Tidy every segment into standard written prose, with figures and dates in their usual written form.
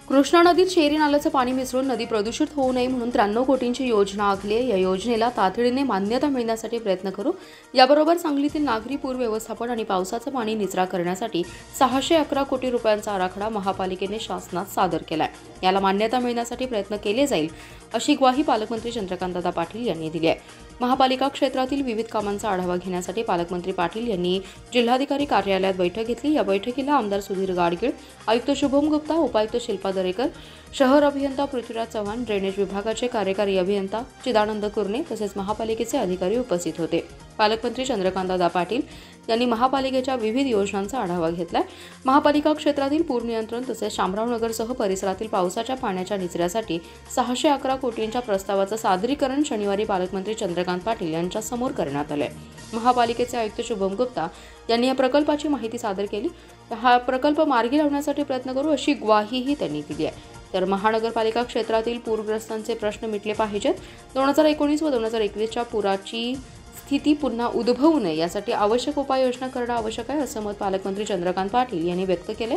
कृष्णा नदीत शेरी नाल्याचं पाणी मिसळून नदी प्रदूषित होऊ नये म्हणून 93 कोटींची योजना आखली आहे। या योजनेला तातडीने मान्यता मिळण्यासाठी प्रयत्न करू। याबरोबर सांगलीतील नागरी पूर व्यवस्थापन आणि पावसाचं पाणी निचरा करण्यासाठी 611 कोटी रुपयांचा आराखडा महापालिकेने शासनात सादर केलाय। याला मान्यता मिळण्यासाठी प्रयत्न केले जाईल अशी ग्वाही पालकमंत्री चंद्रकांतदादा पाटील यांनी दिली आहे। महापालिका क्षेत्रातील विविध कामांचा आढावा घेण्यासाठी पालकमंत्री पाटील यांनी जिल्हाधिकारी कार्यालयात बैठक घेतली। या बैठकीला आमदार सुधीर गाडगीळ, आयुक्त शुभम गुप्ता, उपायुक्त शिल्पा दरेकर, शहर अभियंता पृथ्वीराज चव्हाण, ड्रेनेज विभागाचे कार्यकारी अभियंता चिदानंद कुर्णे तसेच महापालिकेचे अधिकारी उपस्थित होते। पालकमंत्री चंद्रकांतदादा पाटील यांनी महापालिकेच्या विविध योजनांचा आढावा घेतला। महापालिका क्षेत्रातील पूर नियंत्रण तसेच शामरावनगरसह परिसरातील पावसाच्या पाण्याच्या निचऱ्यासाठी 611 कोटींच्या प्रस्तावाचं सादरीकरण शनिवारी पालकमंत्री चंद्रकांत पाटील यांच्या समोर करण्यात आले। महापालिकेचे आयुक्त शुभम गुप्ता यांनी या प्रकल्पाची माहिती सादर केली। हा प्रकल्प मार्गी लावण्यासाठी प्रयत्न करू अशी ग्वाहीही त्यांनी दिली आहे। तर महानगरपालिका क्षेत्रातील पूरग्रस्तांचे प्रश्न मिटले पाहिजेत। 2019 व 2021च्या पुराची स्थिती पुन्हा उद्भवू नये यासाठी आवश्यक उपाययोजना करणं आवश्यक आहे असं मत पालकमंत्री चंद्रकांत पाटील यांनी व्यक्त केले।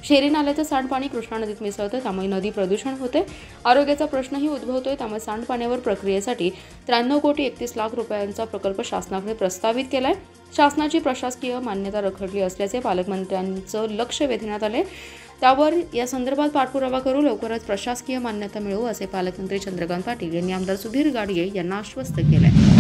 शेरी नाल्याचं सांडपाणी कृष्णा नदीत मिसळतं, त्यामुळे नदी प्रदूषण होते। आरोग्याचा प्रश्नही उद्भवतोय, त्यामुळे सांडपाण्यावर प्रक्रियेसाठी 93 कोटी 31 लाख रुपयांचा प्रकल्प शासनाकडे प्रस्तावित केलाय। शासनाची प्रशासकीय मान्यता रखडली असल्याचे पालकमंत्र्यांचं लक्ष वेधण्यात आले। त्यावर या संदर्भात पाठपुरावा करू, लवकरच प्रशासकीय मान्यता मिळवू असे पालकमंत्री चंद्रकांत पाटील यांनी आमदार सुधीर गाडगे यांना आश्वस्त केले।